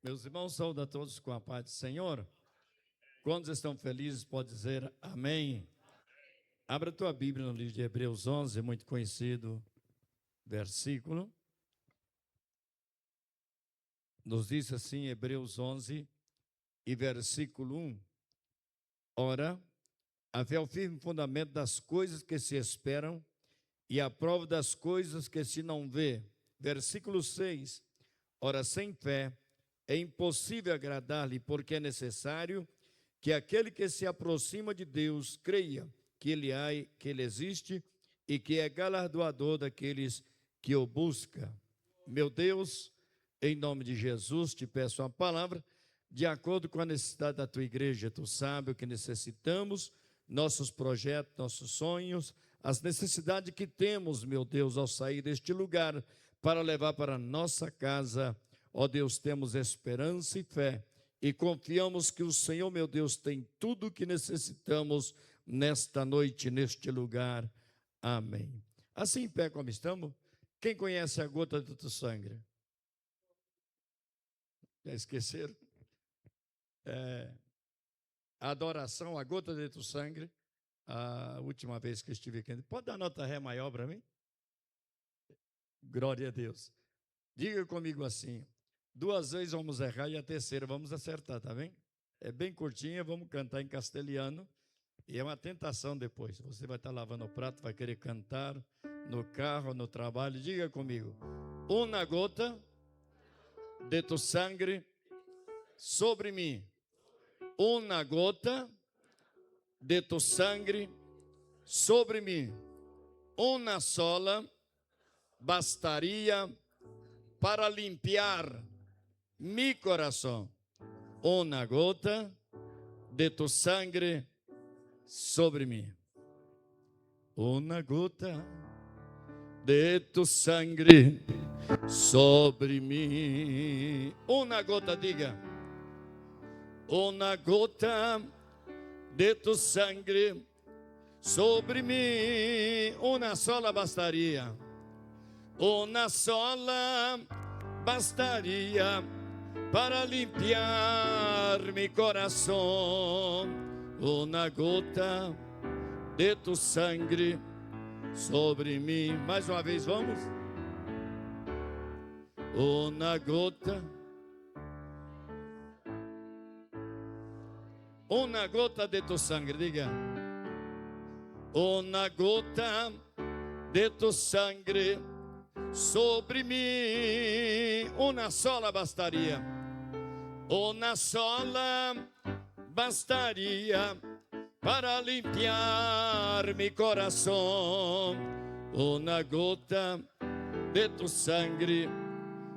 Meus irmãos, saúdo a todos com a paz do Senhor. Quantos estão felizes, pode dizer amém. Abra a tua Bíblia no livro de Hebreus 11, muito conhecido versículo. Nos diz assim, Hebreus 11 e versículo 1. Ora, a fé é o firme fundamento das coisas que se esperam e a prova das coisas que se não vê. Versículo 6. Ora, sem fé é impossível agradar-lhe, porque é necessário que aquele que se aproxima de Deus creia que ele existe e que é galardoador daqueles que o buscam. Meu Deus, em nome de Jesus, te peço a palavra de acordo com a necessidade da tua igreja. Tu sabes o que necessitamos, nossos projetos, nossos sonhos, as necessidades que temos, meu Deus, ao sair deste lugar para levar para a nossa casa. Ó Deus, temos esperança e fé e confiamos que o Senhor, meu Deus, tem tudo o que necessitamos nesta noite, neste lugar. Amém. Assim, em pé como estamos, quem conhece a gota do teu sangue? Já esqueceram? A adoração, a gota de teu sangue, a última vez que eu estive aqui. Pode dar nota ré maior para mim? Glória a Deus. Diga comigo assim: 2 vezes vamos errar e a terceira vamos acertar, tá bem? É bem curtinha, vamos cantar em castelhano e é uma tentação depois. Você vai estar lavando o prato, vai querer cantar no carro, no trabalho. Diga comigo: uma gota de tu sangue sobre mim. Uma gota de tu sangue sobre mim. Uma sola bastaria para limpiar mi coração. Uma gota de tu sangue sobre mim. Uma gota de tu sangue sobre mim. Uma gota, diga. Uma gota de tu sangue sobre mim. Uma sola bastaria. Uma sola bastaria para limpiar mi coração. Uma gota de tu sangue sobre mim. Mais uma vez, vamos? Uma gota. Uma gota de tu sangue, diga. Uma gota de tu sangue sobre mim. Uma sola bastaria. Uma sola bastaria para limpiar mi coração. Uma gota de tu sangue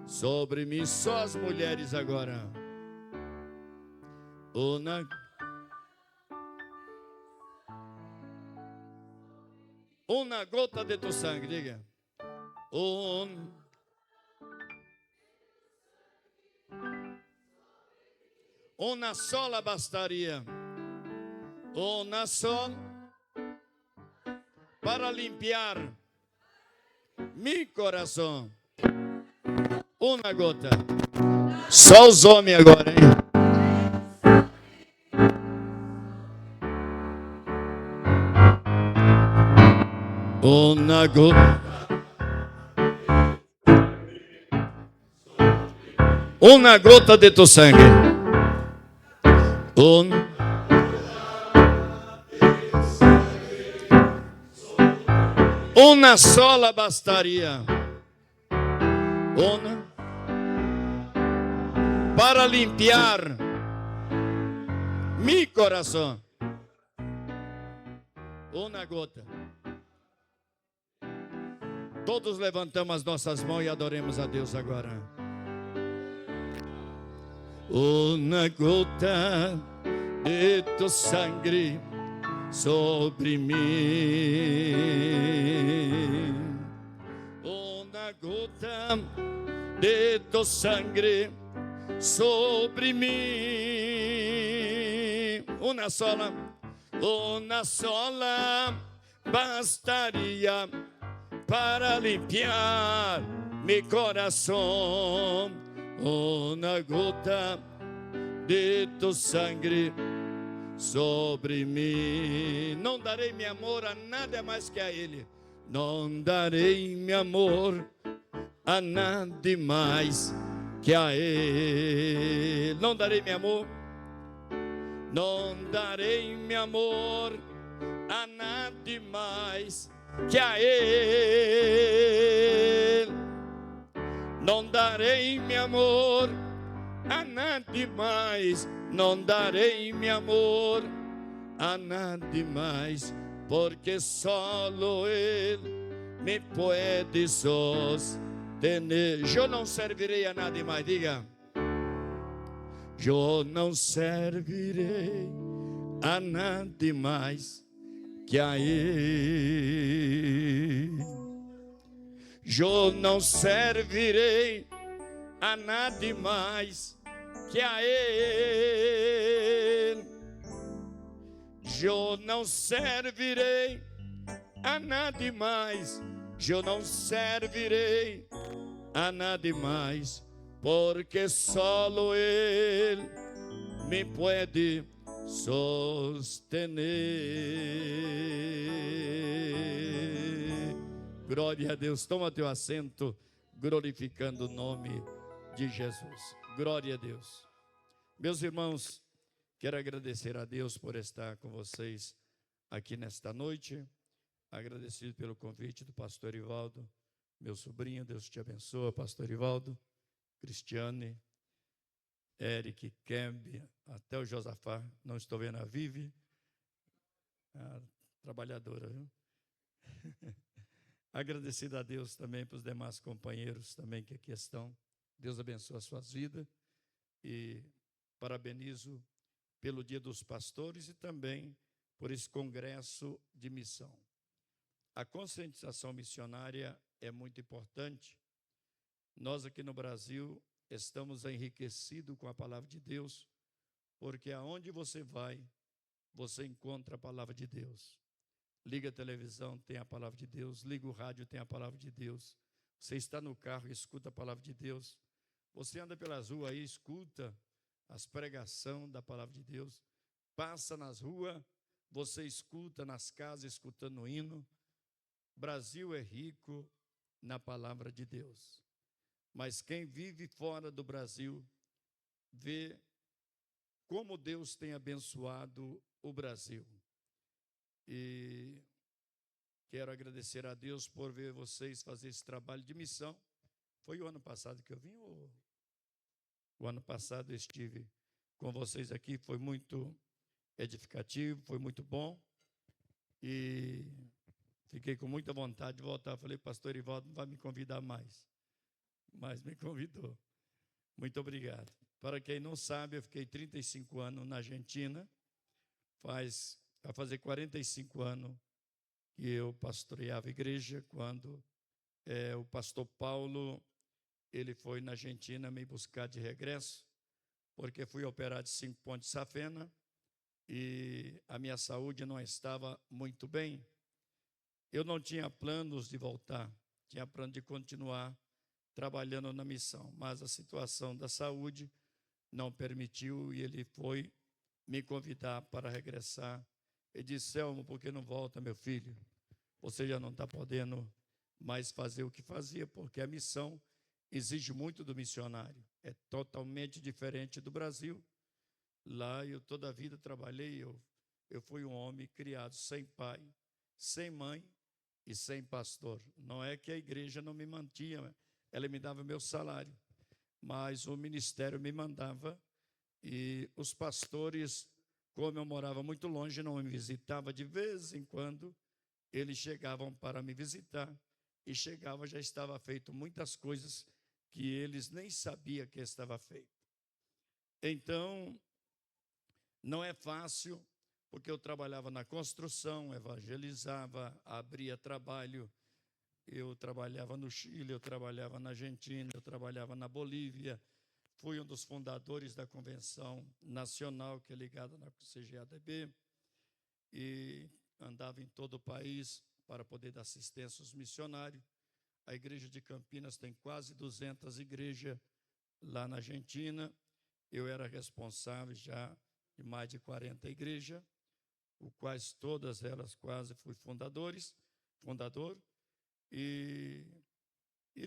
sobre mim. Só as mulheres agora. Uma gota de tu sangue, diga. Uma sola bastaria. Uma sola para limpiar mi coração. Uma gota. Só os homens agora, hein? Uma gota. Uma gota de tu sangue. Uma sola bastaria. Uma para limpiar mi coração. Uma gota. Todos levantamos as nossas mãos e adoremos a Deus agora. Uma gota de tu sangue sobre mim. Uma gota de tu sangue sobre mim. Uma sola bastaria para limpiar mi coração. uma gota de tu sangue sobre mim. Não darei meu amor a nada mais que a Ele. Não darei meu amor a nada mais que a Ele. Não darei meu amor. Não darei meu amor a nada mais que a Ele. Não darei meu amor a nada mais. Não darei meu amor a nada mais, porque solo Ele me pode sostener. Eu não servirei a nada mais, diga. Eu não servirei a nada mais que a Ele. Eu não servirei a nada mais que a Ele. Eu não servirei a nada mais. Eu não servirei a nada mais, porque solo Ele me pode sostener. Glória a Deus. Toma teu assento, glorificando o nome de Jesus. Glória a Deus. Meus irmãos, quero agradecer a Deus por estar com vocês aqui nesta noite. Agradecido pelo convite do pastor Ivaldo, meu sobrinho. Deus te abençoe, pastor Ivaldo, Cristiane, Eric, Kemb, até o Josafá. Não estou vendo a Vivi, a trabalhadora, viu? Agradecido a Deus também para os demais companheiros também que aqui estão. Deus abençoe as suas vidas e parabenizo pelo Dia dos Pastores e também por esse congresso de missão. A conscientização missionária é muito importante. Nós aqui no Brasil estamos enriquecidos com a palavra de Deus, porque aonde você vai, você encontra a palavra de Deus. Liga a televisão, tem a palavra de Deus. Liga o rádio, tem a palavra de Deus. Você está no carro, escuta a palavra de Deus. Você anda pelas ruas aí, escuta as pregações da palavra de Deus. Passa nas ruas, você escuta nas casas, escutando o hino. Brasil é rico na palavra de Deus. Mas quem vive fora do Brasil vê como Deus tem abençoado o Brasil. E quero agradecer a Deus por ver vocês fazer esse trabalho de missão. Foi o ano passado que eu vim? Ou o ano passado eu estive com vocês aqui, foi muito edificativo, foi muito bom. E fiquei com muita vontade de voltar. Falei, pastor Ivaldo, não vai me convidar mais. Mas me convidou. Muito obrigado. Para quem não sabe, eu fiquei 35 anos na Argentina. Vai fazer 45 anos que eu pastoreava a igreja, quando o pastor Paulo, ele foi na Argentina me buscar de regresso, porque fui operado de 5 pontos de safena e a minha saúde não estava muito bem. Eu não tinha planos de voltar, tinha plano de continuar trabalhando na missão, mas a situação da saúde não permitiu e ele foi me convidar para regressar. Ele disse, Selmo, por que não volta, meu filho? Você já não está podendo mais fazer o que fazia, porque a missão exige muito do missionário. É totalmente diferente do Brasil. Lá eu toda a vida trabalhei, eu fui um homem criado sem pai, sem mãe e sem pastor. Não é que a igreja não me mantinha, ela me dava meu salário, mas o ministério me mandava e os pastores, como eu morava muito longe, não me visitavam de vez em quando, eles chegavam para me visitar e chegava, já estava feito muitas coisas que eles nem sabiam que estava feito. Então, não é fácil, porque eu trabalhava na construção, evangelizava, abria trabalho. Eu trabalhava no Chile, eu trabalhava na Argentina, eu trabalhava na Bolívia. Fui um dos fundadores da Convenção Nacional, que é ligada na CGADB, e andava em todo o país para poder dar assistência aos missionários. A igreja de Campinas tem quase 200 igrejas lá na Argentina. Eu era responsável já de mais de 40 igrejas, o quais todas elas quase fui fundador, e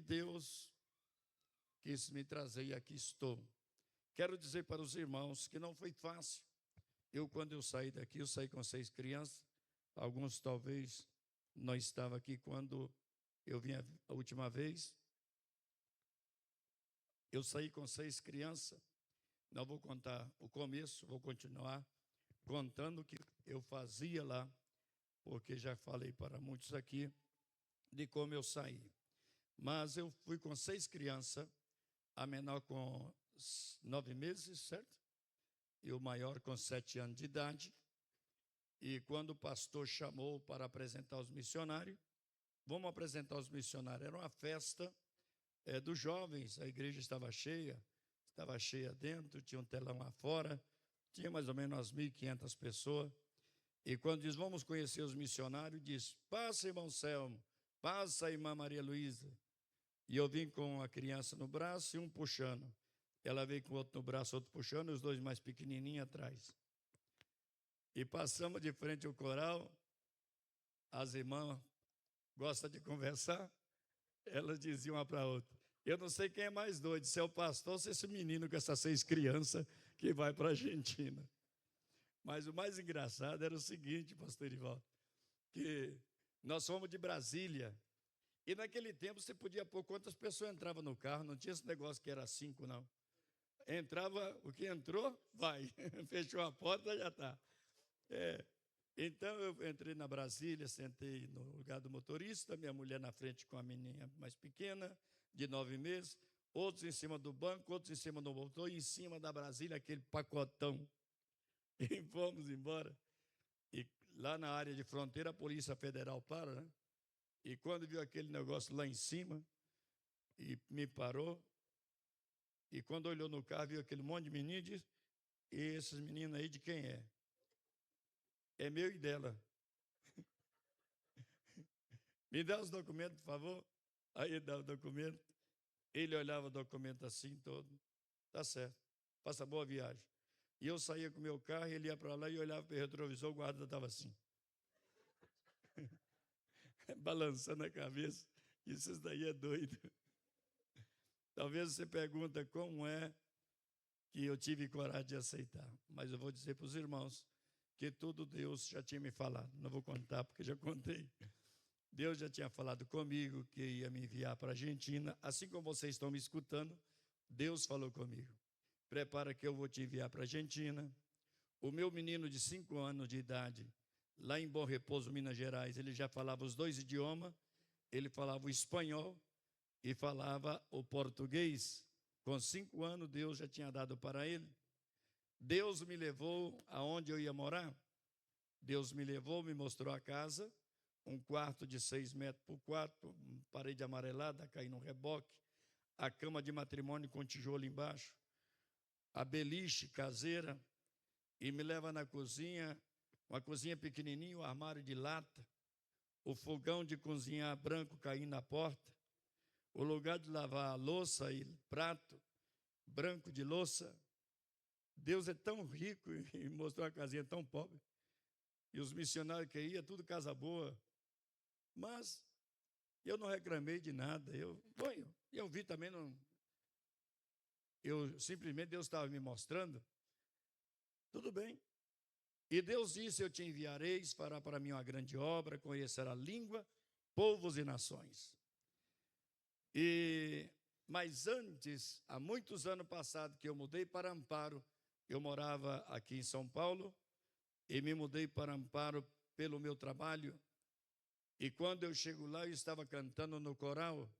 Deus quis me trazer e aqui estou. Quero dizer para os irmãos que não foi fácil. Quando eu saí daqui, eu saí com 6 crianças, alguns talvez não estavam aqui quando eu vim a última vez. Eu saí com 6 crianças, não vou contar o começo, vou continuar contando o que eu fazia lá, porque já falei para muitos aqui de como eu saí. Mas eu fui com 6 crianças, a menor com 9 meses, certo? E o maior com 7 anos de idade. E quando o pastor chamou para apresentar os missionários, vamos apresentar os missionários. Era uma festa dos jovens, a igreja estava cheia dentro, tinha um telão lá fora, tinha mais ou menos umas 1.500 pessoas. E quando diz, vamos conhecer os missionários, diz, passa, irmão Selmo, passa, irmã Maria Luísa. E eu vim com a criança no braço e um puxando. Ela veio com o outro no braço, outro puxando, e os 2 mais pequenininhos atrás. E passamos de frente ao coral, as irmãs gostam de conversar, elas diziam uma para a outra, eu não sei quem é mais doido, se é o pastor ou se é esse menino com essas 6 crianças que vai para a Argentina. Mas o mais engraçado era o seguinte, pastor Irivaldo, que nós fomos de Brasília, e naquele tempo você podia pôr quantas pessoas entravam no carro, não tinha esse negócio que era 5, não. Entrava, o que entrou, vai. Fechou a porta, já está. Então, eu entrei na Brasília, sentei no lugar do motorista, minha mulher na frente com a menina mais pequena, de 9 meses, outros em cima do banco, outros em cima do motor, e em cima da Brasília, aquele pacotão. E fomos embora. E lá na área de fronteira, a Polícia Federal para, né? E quando viu aquele negócio lá em cima, e me parou, e quando olhou no carro, viu aquele monte de menino, disse, e esses meninos aí de quem é? É meu e dela. Me dá os documentos, por favor. Aí ele dava o documento. Ele olhava o documento assim todo. Tá certo. Faça boa viagem. E eu saía com o meu carro, ele ia para lá e olhava para o retrovisor, o guarda estava assim. Balançando a cabeça. Isso daí é doido. Talvez você pergunta como é que eu tive coragem de aceitar. Mas eu vou dizer para os irmãos que tudo Deus já tinha me falado. Não vou contar porque já contei. Deus já tinha falado comigo que ia me enviar para a Argentina. Assim como vocês estão me escutando, Deus falou comigo. Prepara que eu vou te enviar para a Argentina. O meu menino de 5 anos de idade, lá em Bom Repouso, Minas Gerais, ele já falava os 2 idiomas. Ele falava o espanhol e falava o português. Com 5 anos, Deus já tinha dado para ele. Deus me levou aonde eu ia morar. Deus me levou, me mostrou a casa, um quarto de 6 metros por 4, parede amarelada, caindo no reboque, a cama de matrimônio com tijolo embaixo, a beliche caseira, e me leva na cozinha, uma cozinha pequenininha, um armário de lata, o fogão de cozinhar branco caindo na porta, o lugar de lavar a louça e prato branco de louça. Deus é tão rico e mostrou a casinha tão pobre. E os missionários que iam, tudo casa boa. Mas eu não reclamei de nada. Eu vi também, simplesmente Deus estava me mostrando. Tudo bem. E Deus disse, eu te enviareis, fará para mim uma grande obra, conhecerá a língua, povos e nações. Mas antes, há muitos anos passados que eu mudei para Amparo, eu morava aqui em São Paulo, e me mudei para Amparo pelo meu trabalho. E quando eu chego lá, eu estava cantando no coral.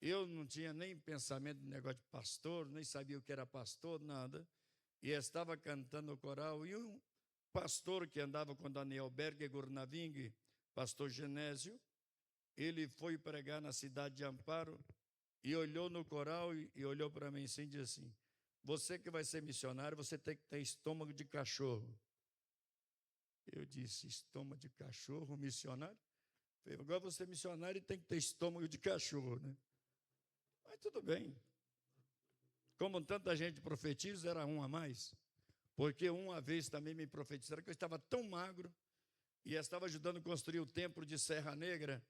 Eu não tinha nem pensamento de negócio de pastor, nem sabia o que era pastor, nada. E estava cantando no coral. E um pastor que andava com Daniel Berger Gurnaving, pastor Genésio, ele foi pregar na cidade de Amparo e olhou no coral e olhou para mim assim e disse assim, você que vai ser missionário, você tem que ter estômago de cachorro. Eu disse, estômago de cachorro, missionário? Falei, agora você é missionário e tem que ter estômago de cachorro, né? Mas tudo bem. como tanta gente profetiza, era um a mais. Porque uma vez também me profetizaram que eu estava tão magro e estava ajudando a construir o templo de Serra Negra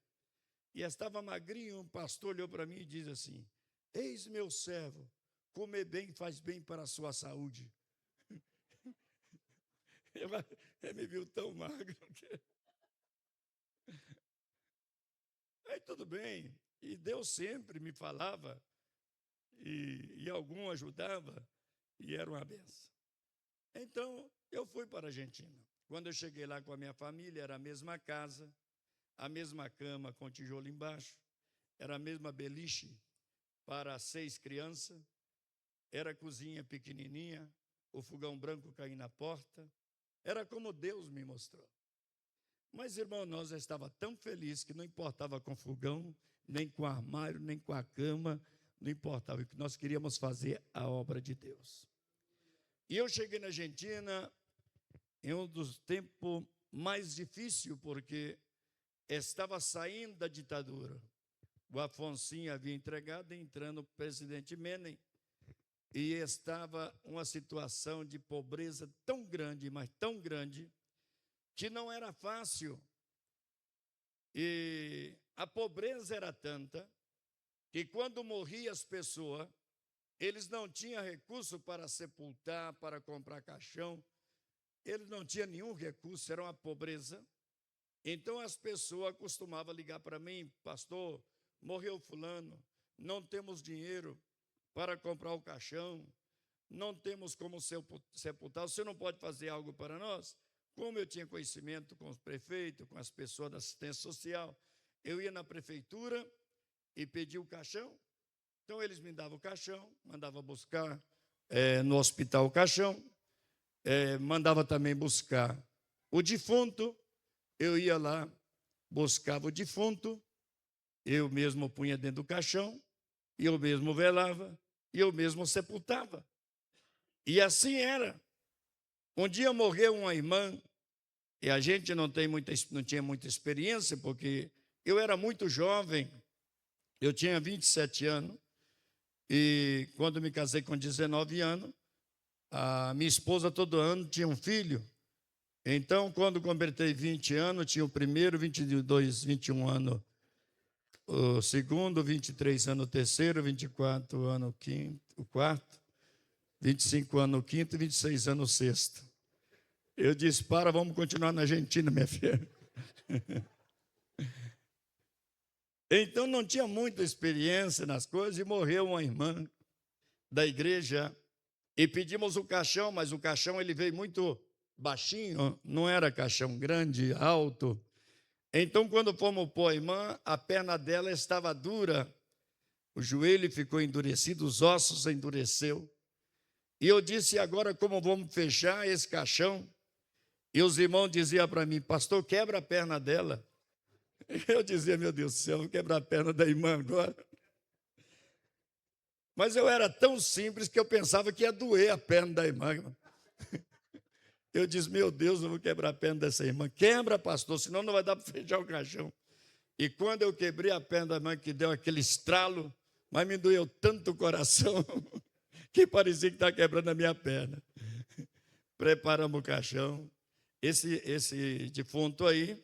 e estava magrinho. Um pastor olhou para mim e disse assim: eis meu servo, comer bem faz bem para a sua saúde. Ele me viu tão magro que... Aí tudo bem, e Deus sempre me falava, e algum ajudava, e era uma benção. Então, eu fui para a Argentina. Quando eu cheguei lá com a minha família, era a mesma casa, a mesma cama com tijolo embaixo, era a mesma beliche para 6 crianças, era a cozinha pequenininha, o fogão branco caindo na porta, era como Deus me mostrou. Mas, irmão, nós estávamos tão felizes que não importava com o fogão, nem com o armário, nem com a cama, não importava, o que nós queríamos fazer a obra de Deus. E eu cheguei na Argentina em um dos tempos mais difíceis, porque estava saindo da ditadura. O Afonsinho havia entregado, entrando o presidente Menem, e estava uma situação de pobreza tão grande, mas tão grande, que não era fácil. E a pobreza era tanta que quando morriam as pessoas, eles não tinham recurso para sepultar, para comprar caixão, eles não tinham nenhum recurso, era uma pobreza. Então as pessoas costumavam ligar para mim: pastor, morreu fulano, não temos dinheiro para comprar o caixão, não temos como sepultar, você não pode fazer algo para nós? Como eu tinha conhecimento com os prefeitos, com as pessoas da assistência social, eu ia na prefeitura e pedia o caixão. Então eles me davam o caixão, mandava buscar no hospital o caixão, mandava também buscar o defunto, eu ia lá, buscava o defunto, eu mesmo punha dentro do caixão, e eu mesmo velava, e eu mesmo sepultava. E assim era. Um dia morreu uma irmã, e a gente não tinha muita experiência, porque eu era muito jovem, eu tinha 27 anos, e quando me casei com 19 anos, a minha esposa todo ano tinha um filho. Então, quando completei 20 anos, tinha o primeiro, 22, 21 anos, o segundo, 23 anos o terceiro, 24 anos o quarto, 25 anos o quinto e 26 anos o sexto. Eu disse: vamos continuar na Argentina, minha filha. Então não tinha muita experiência nas coisas e morreu uma irmã da igreja e pedimos o caixão, mas o caixão ele veio muito baixinho, não era caixão grande, alto. Então quando fomos pôr a irmã, a perna dela estava dura, o joelho ficou endurecido, os ossos endureceu. E eu disse: agora como vamos fechar esse caixão? E os irmãos diziam para mim: pastor, quebra a perna dela. Eu dizia: meu Deus do céu, vou quebrar a perna da irmã agora. Mas eu era tão simples que eu pensava que ia doer a perna da irmã. Eu disse: meu Deus, eu vou quebrar a perna dessa irmã. Quebra, pastor, senão não vai dar para fechar o caixão. E quando eu quebrei a perna da irmã, que deu aquele estralo, mas me doeu tanto o coração que parecia que estava quebrando a minha perna. Preparamos o caixão. Esse defunto aí,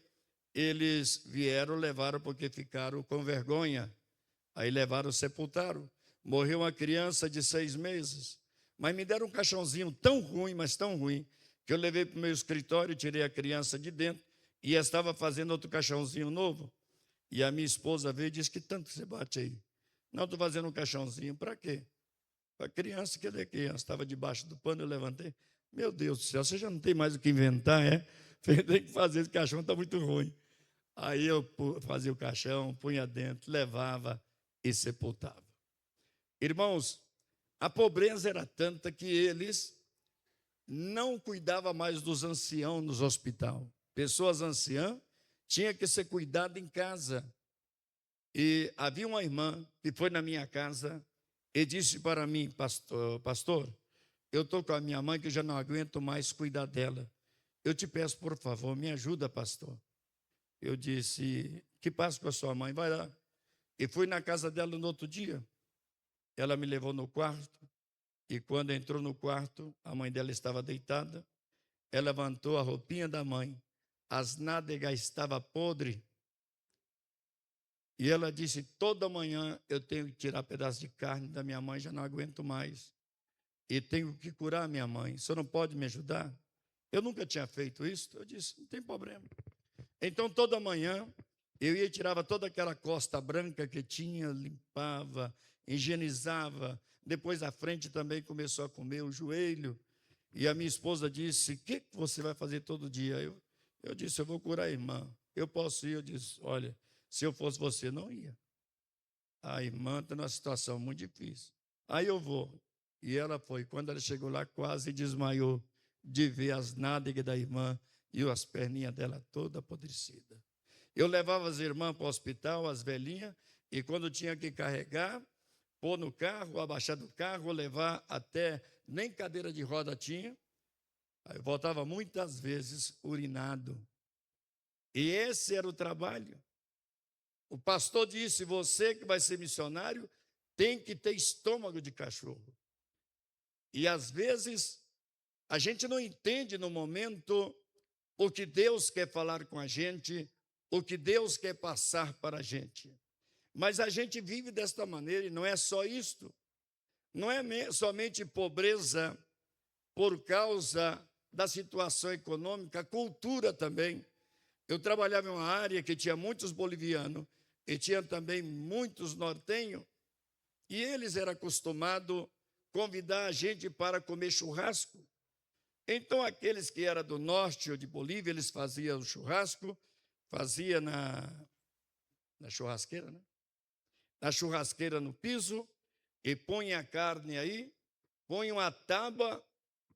eles vieram, levaram porque ficaram com vergonha. Aí levaram, sepultaram. Morreu uma criança de 6 meses. Mas me deram um caixãozinho tão ruim, mas tão ruim, que eu levei para o meu escritório, tirei a criança de dentro e estava fazendo outro caixãozinho novo. E a minha esposa veio e disse: que tanto você bate aí? Não, estou fazendo um caixãozinho. Para quê? Para a criança, que a criança estava debaixo do pano, eu levantei. Meu Deus do céu, você já não tem mais o que inventar, é? Tem que fazer, esse caixão está muito ruim. Aí eu fazia o caixão, punha dentro, levava e sepultava. Irmãos, a pobreza era tanta que eles não cuidavam mais dos anciãos nos hospitais. Pessoas anciãs tinham que ser cuidadas em casa. E havia uma irmã que foi na minha casa e disse para mim: pastor, eu estou com a minha mãe que eu já não aguento mais cuidar dela. Eu te peço, por favor, me ajuda, pastor. Eu disse: que passa com a sua mãe? Vai lá. E fui na casa dela no outro dia. Ela me levou no quarto E quando entrou no quarto, a mãe dela estava deitada. Ela levantou a roupinha da mãe. As nádegas estavam podres. E ela disse, toda manhã eu tenho que tirar pedaço de carne da minha mãe, já não aguento mais. E tenho que curar minha mãe. O senhor não pode me ajudar? Eu nunca tinha feito isso. Eu disse, não tem problema. Então, toda manhã, eu ia e tirava toda aquela costa branca que tinha, limpava, higienizava. Depois, a frente também começou a comer o joelho. E a minha esposa disse, o que você vai fazer todo dia? Eu disse, eu vou curar a irmã. Eu posso ir? Eu disse, olha, se eu fosse você, não ia. A irmã está numa situação muito difícil. Aí eu vou. E ela foi. Quando ela chegou lá, quase desmaiou de ver as nádegas da irmã e as perninhas dela toda apodrecida. Eu levava as irmãs para o hospital, as velhinhas, e quando tinha que carregar, pôr no carro, abaixar do carro, levar até, nem cadeira de roda tinha. Aí eu voltava muitas vezes urinado. E esse era o trabalho. O pastor disse, você que vai ser missionário, tem que ter estômago de cachorro. E às vezes, a gente não entende no momento o que Deus quer falar com a gente, o que Deus quer passar para a gente. Mas a gente vive desta maneira e não é só isto. Não é somente pobreza por causa da situação econômica, a cultura também. Eu trabalhava em uma área que tinha muitos bolivianos e tinha também muitos nortenhos, e eles eram acostumados a convidar a gente para comer churrasco. Então, aqueles que eram do norte ou de Bolívia, eles faziam o churrasco, fazia na churrasqueira, né? Na churrasqueira no piso, e põe a carne aí, põe uma tábua,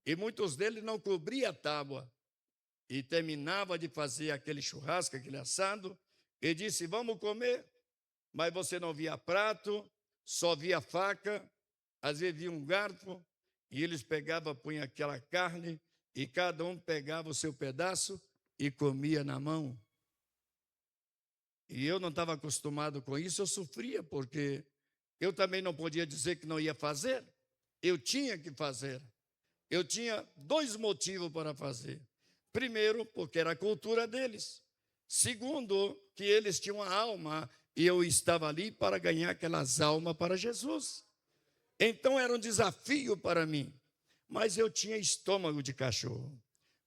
e muitos deles não cobriam a tábua. E terminava de fazer aquele churrasco, aquele assado, e disse, vamos comer. Mas você não via prato, só via faca, às vezes via um garfo, e eles pegavam, punham aquela carne, e cada um pegava o seu pedaço e comia na mão. E eu não estava acostumado com isso, eu sofria, porque eu também não podia dizer que não ia fazer, eu tinha que fazer. Eu tinha dois motivos para fazer. Primeiro, porque era a cultura deles. Segundo, que eles tinham uma alma e eu estava ali para ganhar aquelas almas para Jesus. Então era um desafio para mim. Mas eu tinha estômago de cachorro.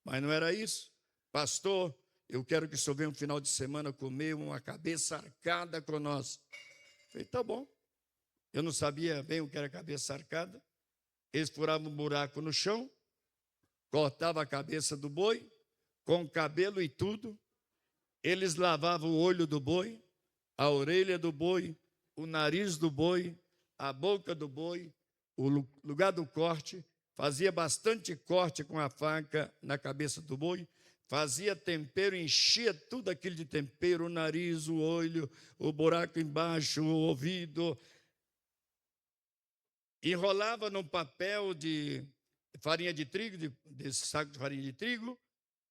Mas não era isso. Pastor, eu quero que o senhor venha um final de semana comer uma cabeça arcada com nós. Eu falei, tá bom. Eu não sabia bem o que era cabeça arcada. Eles furavam um buraco no chão, cortavam a cabeça do boi, com cabelo e tudo. Eles lavavam o olho do boi, a orelha do boi, o nariz do boi, a boca do boi, o lugar do corte. Fazia bastante corte com a faca na cabeça do boi. Fazia tempero, enchia tudo aquilo de tempero, o nariz, o olho, o buraco embaixo, o ouvido. Enrolava num papel de farinha de trigo, desse saco de farinha de trigo.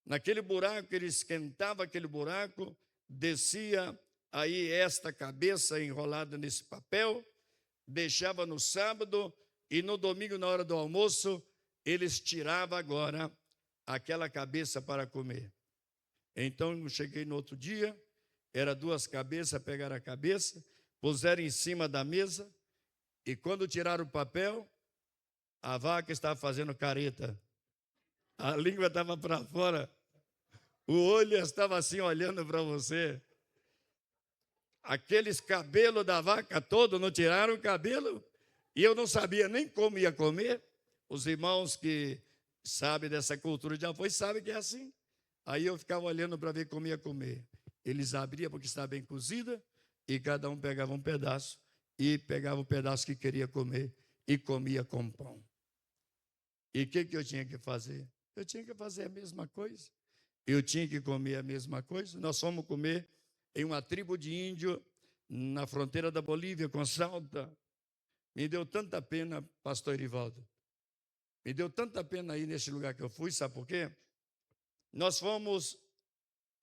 Naquele buraco, ele esquentava aquele buraco, descia aí esta cabeça enrolada nesse papel, deixava no sábado e no domingo, na hora do almoço, eles tiravam agora aquela cabeça para comer. Então, eu cheguei no outro dia, era duas cabeças, pegaram a cabeça, puseram em cima da mesa, e quando tiraram o papel, a vaca estava fazendo careta. A língua estava para fora. O olho estava assim olhando para você. Aqueles cabelos da vaca todo, não tiraram o cabelo. E eu não sabia nem como ia comer. Os irmãos que sabem dessa cultura de apoio sabem que é assim. Aí eu ficava olhando para ver como ia comer. Eles abriam porque estava bem cozida e cada um pegava um pedaço e pegava o pedaço que queria comer e comia com pão. E o que eu tinha que fazer? Eu tinha que fazer a mesma coisa. Eu tinha que comer a mesma coisa. Nós fomos comer em uma tribo de índio na fronteira da Bolívia com Salta. Me deu tanta pena, pastor Erivaldo. Me deu tanta pena aí nesse lugar que eu fui, sabe por quê? Nós fomos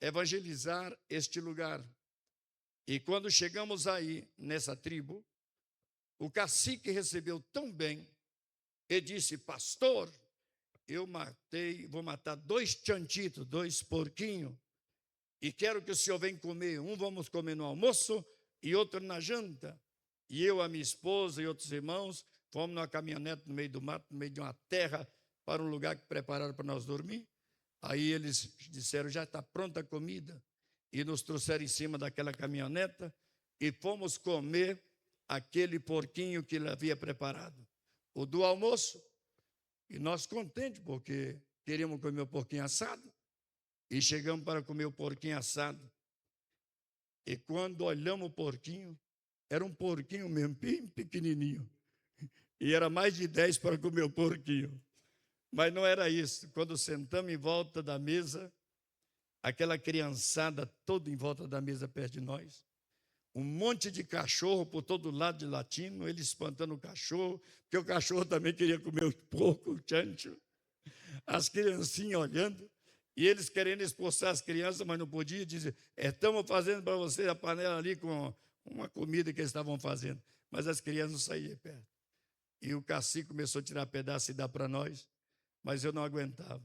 evangelizar este lugar. E quando chegamos aí, nessa tribo, o cacique recebeu tão bem, e disse: pastor, vou matar 2 chantitos, 2 porquinhos, e quero que o senhor venha comer. Um vamos comer no almoço e outro na janta. E eu, a minha esposa e outros irmãos, fomos numa caminhonete no meio do mato, no meio de uma terra, para um lugar que prepararam para nós dormir. Aí eles disseram: já está pronta a comida. E nos trouxeram em cima daquela caminhoneta e fomos comer aquele porquinho que ele havia preparado, o do almoço. E nós contentes, porque queríamos comer o porquinho assado. E chegamos para comer o porquinho assado. E quando olhamos o porquinho, era um porquinho mesmo, bem pequenininho. E era mais de 10 para comer o porquinho. Mas não era isso. Quando sentamos em volta da mesa, aquela criançada toda em volta da mesa perto de nós, um monte de cachorro por todo lado de latino, ele espantando o cachorro, porque o cachorro também queria comer o porco, o chancho. As criancinhas olhando, e eles querendo expulsar as crianças, mas não podia, dizer: estamos fazendo para você a panela ali com uma comida que eles estavam fazendo. Mas as crianças não saíam perto. E o cacique começou a tirar pedaço e dar para nós, mas eu não aguentava.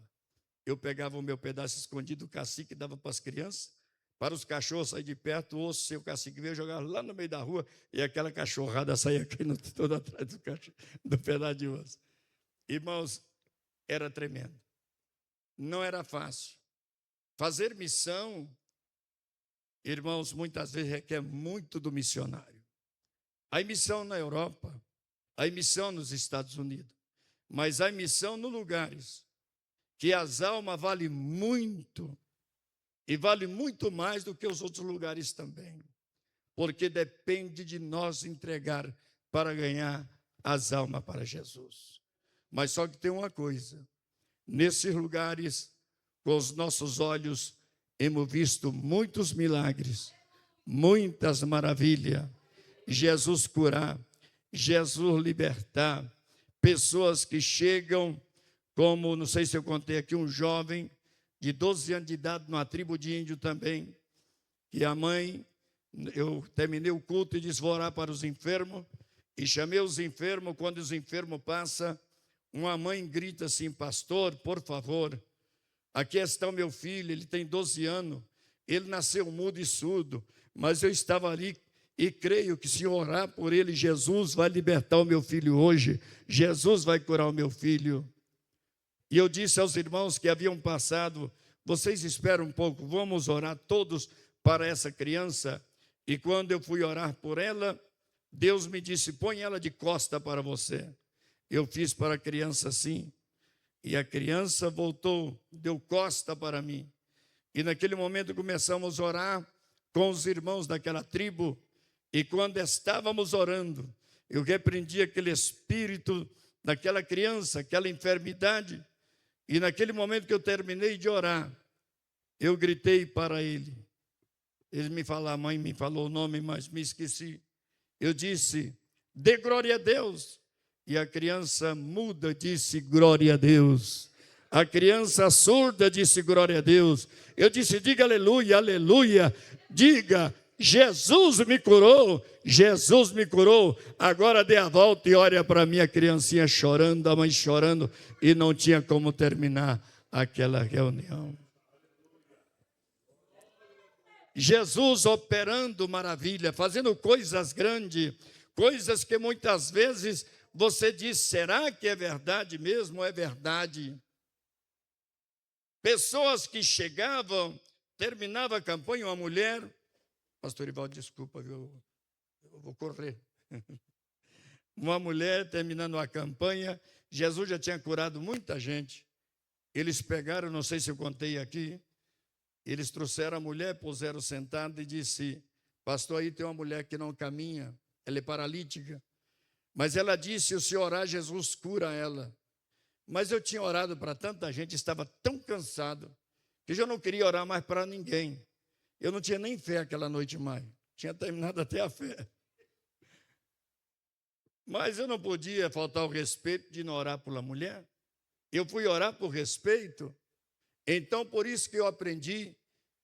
Eu pegava o meu pedaço escondido do cacique e dava para as crianças, para os cachorros saírem de perto. Ou se o cacique veio jogar lá no meio da rua, e aquela cachorrada saía caindo toda atrás do pedaço de osso. Irmãos, era tremendo. Não era fácil. Fazer missão, irmãos, muitas vezes requer muito do missionário. Há missão na Europa, há missão nos Estados Unidos, mas há missão nos lugares que as almas valem muito, e vale muito mais do que os outros lugares também, porque depende de nós entregar para ganhar as almas para Jesus. Mas só que tem uma coisa: nesses lugares, com os nossos olhos, hemos visto muitos milagres, muitas maravilhas. Jesus curar, Jesus libertar, pessoas que chegam, como, não sei se eu contei aqui, um jovem de 12 anos de idade, numa tribo de índio também, que a mãe, eu terminei o culto e disse: vou orar para os enfermos, e chamei os enfermos. Quando os enfermos passam, uma mãe grita assim: pastor, por favor, aqui está o meu filho, ele tem 12 anos, ele nasceu mudo e surdo, mas eu estava ali e creio que se orar por ele, Jesus vai libertar o meu filho hoje, Jesus vai curar o meu filho. E eu disse aos irmãos que haviam passado: vocês esperam um pouco, vamos orar todos para essa criança. E quando eu fui orar por ela, Deus me disse: põe ela de costa para você. Eu fiz para a criança assim, e a criança voltou, deu costa para mim. E naquele momento começamos a orar com os irmãos daquela tribo, e quando estávamos orando, eu repreendi aquele espírito daquela criança, aquela enfermidade, e naquele momento que eu terminei de orar, eu gritei para ele. Ele me falou, a mãe me falou o nome, mas me esqueci. Eu disse: dê glória a Deus. E a criança muda disse: glória a Deus. A criança surda disse: glória a Deus. Eu disse: diga aleluia, aleluia. Diga: Jesus me curou, Jesus me curou. Agora dê a volta e olha para mim, a criancinha chorando, a mãe chorando, e não tinha como terminar aquela reunião. Jesus operando maravilha, fazendo coisas grandes, coisas que muitas vezes você diz: será que é verdade mesmo? É verdade. Pessoas que chegavam, terminava a campanha, uma mulher, pastor Ivaldo, desculpa, eu vou correr. Uma mulher terminando a campanha, Jesus já tinha curado muita gente. Eles pegaram, não sei se eu contei aqui, eles trouxeram a mulher, puseram sentada e disse: pastor, aí tem uma mulher que não caminha, ela é paralítica. Mas ela disse: se o senhor orar, Jesus cura ela. Mas eu tinha orado para tanta gente, estava tão cansado, que eu já não queria orar mais para ninguém. Eu não tinha nem fé aquela noite mais. Tinha terminado até a fé. Mas eu não podia faltar o respeito de não orar pela mulher. Eu fui orar por respeito. Então, por isso que eu aprendi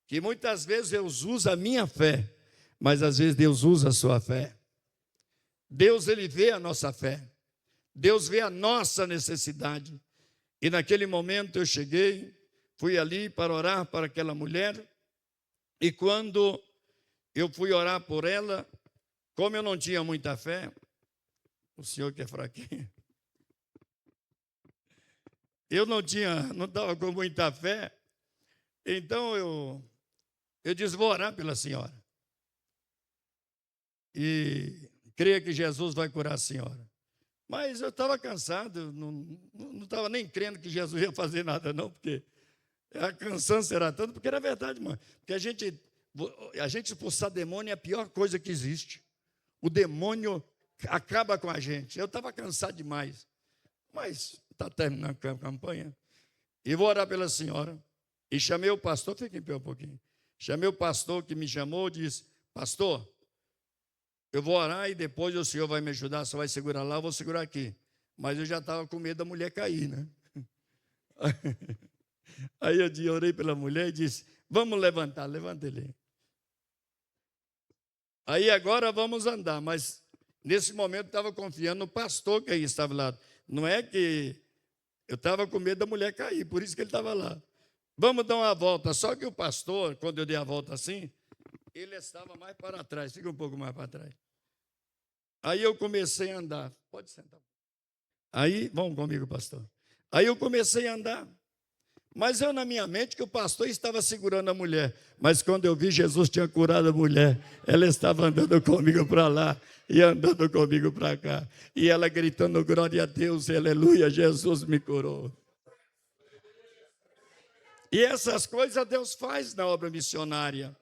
que muitas vezes Deus usa a minha fé, mas às vezes Deus usa a sua fé. Deus, Ele vê a nossa fé. Deus vê a nossa necessidade. E naquele momento eu cheguei, fui ali para orar para aquela mulher, e quando eu fui orar por ela, como eu não tinha muita fé, o senhor que é fraquinho, eu não estava com muita fé, então eu disse, vou orar pela senhora. E creia que Jesus vai curar a senhora. Mas eu estava cansado, não estava nem crendo que Jesus ia fazer nada, não, porque a cansança era tanto, porque era verdade, mano. Porque a gente expulsar demônio é a pior coisa que existe. O demônio acaba com a gente. Eu estava cansado demais. Mas está terminando a campanha. E vou orar pela senhora. E chamei o pastor, fica em pé um pouquinho. Chamei o pastor que me chamou e disse, pastor, eu vou orar e depois o senhor vai me ajudar, você vai segurar lá, eu vou segurar aqui. Mas eu já estava com medo da mulher cair, né? Aí eu orei pela mulher e disse, vamos levantar, levanta ele. Aí agora vamos andar, mas nesse momento eu estava confiando no pastor que aí estava lá. Não é que eu estava com medo da mulher cair, por isso que ele estava lá. Vamos dar uma volta. Só que o pastor, quando eu dei a volta assim, ele estava mais para trás, fica um pouco mais para trás. Aí eu comecei a andar. Pode sentar. Aí, vamos comigo, pastor. Aí eu comecei a andar. Mas eu, na minha mente, que o pastor estava segurando a mulher. Mas quando eu vi, Jesus tinha curado a mulher. Ela estava andando comigo para lá e andando comigo para cá. E ela gritando, glória a Deus, aleluia, Jesus me curou. E essas coisas Deus faz na obra missionária.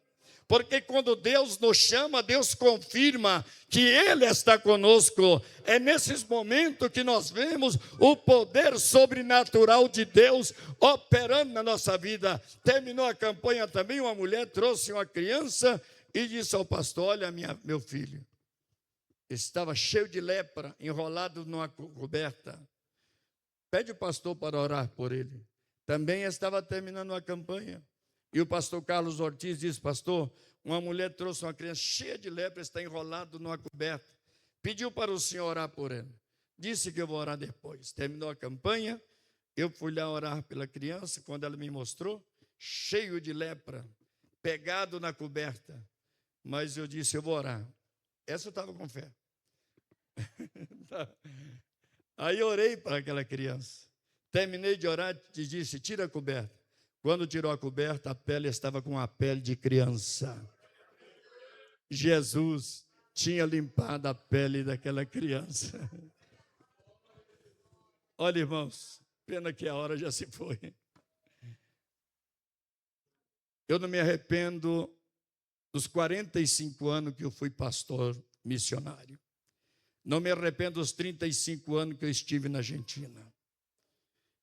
Porque quando Deus nos chama, Deus confirma que Ele está conosco. É nesses momentos que nós vemos o poder sobrenatural de Deus operando na nossa vida. Terminou a campanha também, uma mulher trouxe uma criança e disse ao pastor, olha meu filho, estava cheio de lepra, enrolado numa coberta. Pede o pastor para orar por ele. Também estava terminando a campanha. E o pastor Carlos Ortiz disse, pastor, uma mulher trouxe uma criança cheia de lepra, está enrolado numa coberta. Pediu para o senhor orar por ela. Disse que eu vou orar depois. Terminou a campanha, eu fui lá orar pela criança, quando ela me mostrou, cheio de lepra, pegado na coberta. Mas eu disse, eu vou orar. Essa eu estava com fé. Aí eu orei para aquela criança. Terminei de orar e disse, tira a coberta. Quando tirou a coberta, a pele estava com a pele de criança. Jesus tinha limpado a pele daquela criança. Olha, irmãos, pena que a hora já se foi. Eu não me arrependo dos 45 anos que eu fui pastor missionário. Não me arrependo dos 35 anos que eu estive na Argentina.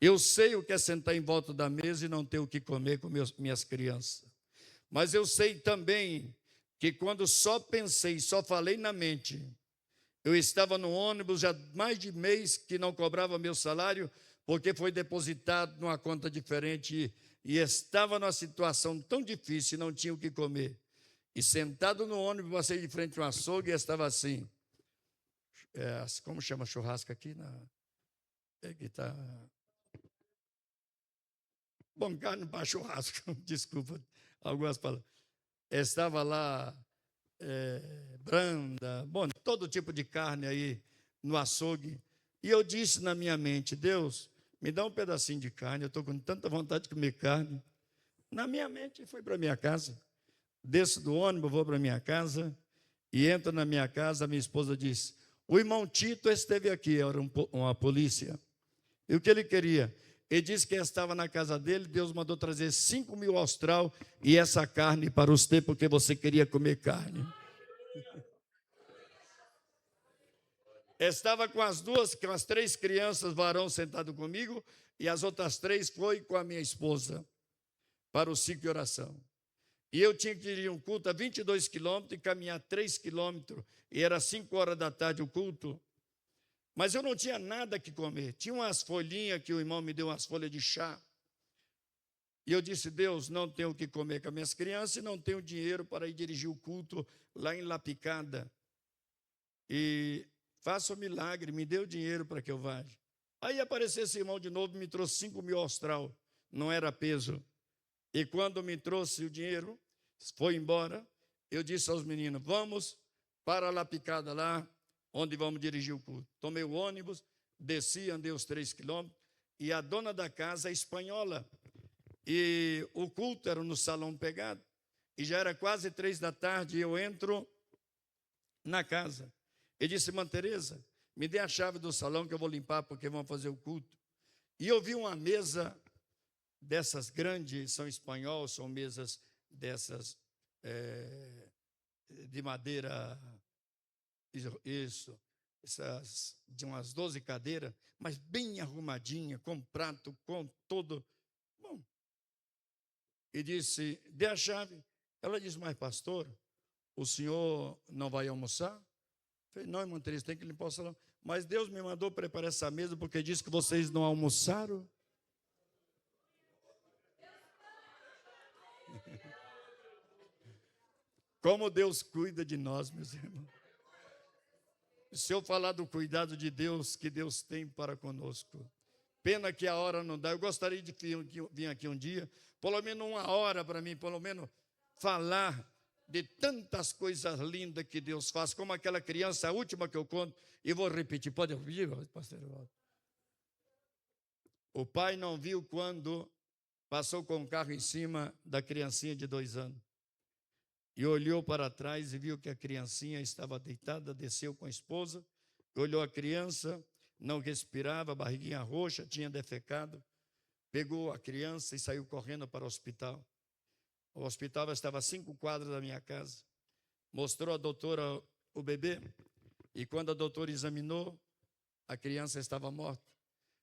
Eu sei o que é sentar em volta da mesa e não ter o que comer com minhas crianças. Mas eu sei também que quando só pensei, só falei na mente, eu estava no ônibus já mais de mês que não cobrava meu salário, porque foi depositado numa conta diferente e estava numa situação tão difícil, não tinha o que comer. E sentado no ônibus, passei de frente a um açougue e estava assim. Como chama churrasco aqui? Que está... Bom, carne para churrasco, desculpa, algumas palavras. Estava lá, branda, bom, todo tipo de carne aí no açougue. E eu disse na minha mente, Deus, me dá um pedacinho de carne, eu estou com tanta vontade de comer carne. Na minha mente, fui para minha casa. Desço do ônibus, vou para minha casa, e entro na minha casa, minha esposa diz, o irmão Tito esteve aqui, era uma polícia. E o que ele queria? Ele disse que estava na casa dele, Deus mandou trazer 5.000 austral e essa carne para você, porque você queria comer carne. Estava com as 3 crianças, varão sentado comigo, e as outras 3 foi com a minha esposa, para o ciclo de oração. E eu tinha que ir um culto a 22 quilômetros e caminhar 3 quilômetros, e era 5 horas da tarde o culto. Mas eu não tinha nada que comer. Tinha umas folhinhas que o irmão me deu, umas folhas de chá. E eu disse, Deus, não tenho o que comer com as minhas crianças e não tenho dinheiro para ir dirigir o culto lá em La Picada. E faça o milagre, me dê o dinheiro para que eu vá. Aí apareceu esse irmão de novo, me trouxe 5.000 austral, não era peso. E quando me trouxe o dinheiro, foi embora, eu disse aos meninos, vamos para La Picada lá, onde vamos dirigir o culto. Tomei o ônibus, desci, andei os 3 quilômetros, e a dona da casa é espanhola, e o culto era no salão pegado, e já era quase 3 da tarde, e eu entro na casa. Ele disse, irmã Tereza, me dê a chave do salão que eu vou limpar, porque vamos fazer o culto. E eu vi uma mesa dessas grandes, são espanhol, são mesas dessas de madeira, isso, essas de umas 12 cadeiras, mas bem arrumadinha, com prato, com todo. Bom, e disse, dê a chave. Ela disse, mas pastor, o senhor não vai almoçar? Eu falei, não, irmã Teresa, tem que limpar o salão. Mas Deus me mandou preparar essa mesa porque disse que vocês não almoçaram. Como Deus cuida de nós, meus irmãos. Se eu falar do cuidado de Deus, que Deus tem para conosco. Pena que a hora não dá. Eu gostaria de vir aqui um dia, pelo menos 1 hora para mim, pelo menos falar de tantas coisas lindas que Deus faz, como aquela criança, a última que eu conto, e vou repetir. Pode repetir, pastor? O pai não viu quando passou com o carro em cima da criancinha de 2 anos. E olhou para trás e viu que a criancinha estava deitada, desceu com a esposa, olhou a criança, não respirava, barriguinha roxa, tinha defecado, pegou a criança e saiu correndo para o hospital. O hospital estava a 5 quadras da minha casa. Mostrou à doutora o bebê, e quando a doutora examinou, a criança estava morta.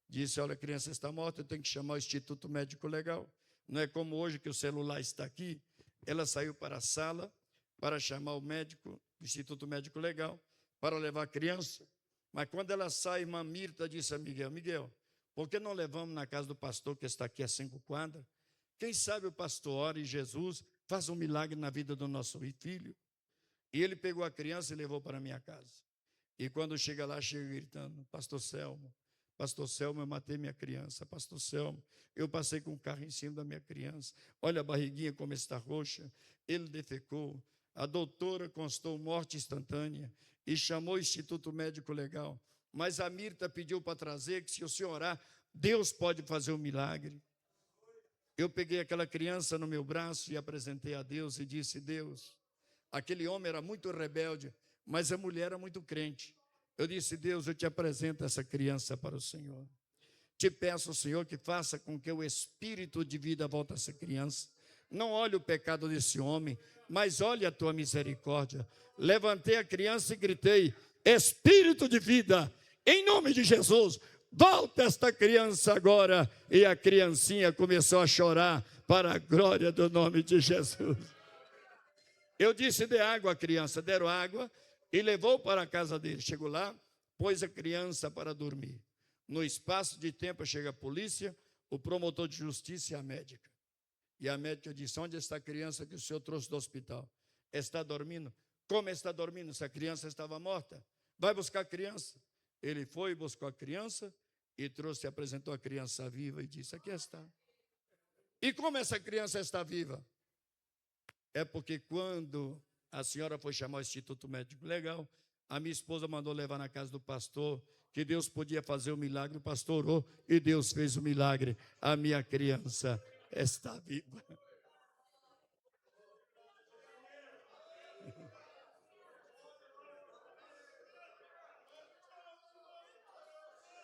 Disse, olha, a criança está morta, eu tenho que chamar o Instituto Médico Legal. Não é como hoje que o celular está aqui. Ela saiu para a sala para chamar o médico, o Instituto Médico Legal, para levar a criança. Mas quando ela sai, a irmã Mirta disse a Miguel, Miguel, por que não levamos na casa do pastor que está aqui a 5 quadras? Quem sabe o pastor ora e Jesus faz um milagre na vida do nosso filho. E ele pegou a criança e levou para a minha casa. E quando chega lá, chega gritando, pastor Selmo, eu matei minha criança. Pastor Selmo, eu passei com o carro em cima da minha criança. Olha a barriguinha como está roxa. Ele defecou. A doutora constou morte instantânea e chamou o Instituto Médico Legal. Mas a Mirta pediu para trazer, que se o senhor orar, Deus pode fazer um milagre. Eu peguei aquela criança no meu braço e apresentei a Deus e disse, Deus, aquele homem era muito rebelde, mas a mulher era muito crente. Eu disse, Deus, eu te apresento essa criança para o Senhor. Te peço, Senhor, que faça com que o espírito de vida volte a essa criança. Não olhe o pecado desse homem, mas olhe a tua misericórdia. Levantei a criança e gritei, espírito de vida, em nome de Jesus, volta esta criança agora. E a criancinha começou a chorar para a glória do nome de Jesus. Eu disse, dê água à criança, deram água. E levou para a casa dele. Chegou lá, pôs a criança para dormir. No espaço de tempo chega a polícia, o promotor de justiça e a médica. E a médica disse, onde está a criança que o senhor trouxe do hospital? Está dormindo? Como está dormindo? Se a criança estava morta. Vai buscar a criança. Ele foi, buscou a criança e trouxe, apresentou a criança viva e disse, aqui está. E como essa criança está viva? É porque quando a senhora foi chamar o Instituto Médico Legal, a minha esposa mandou levar na casa do pastor, que Deus podia fazer o milagre, o pastor orou e Deus fez o milagre. A minha criança está viva.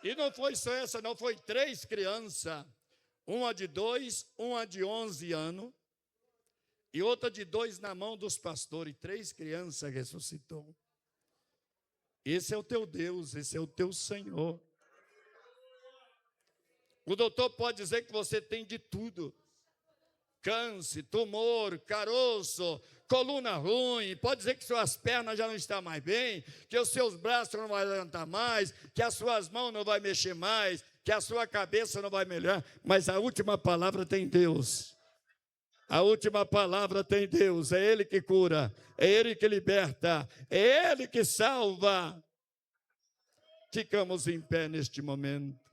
E não foi só essa, não, foi 3 crianças, uma de 2, uma de 11 anos, e outra de 2 na mão dos pastores, 3 crianças ressuscitou. Esse é o teu Deus, esse é o teu Senhor. O doutor pode dizer que você tem de tudo. Câncer, tumor, caroço, coluna ruim, pode dizer que suas pernas já não estão mais bem, que os seus braços não vão levantar mais, que as suas mãos não vão mexer mais, que a sua cabeça não vai melhorar, mas a última palavra tem Deus. A última palavra tem Deus, é Ele que cura, é Ele que liberta, é Ele que salva. Ficamos em pé neste momento.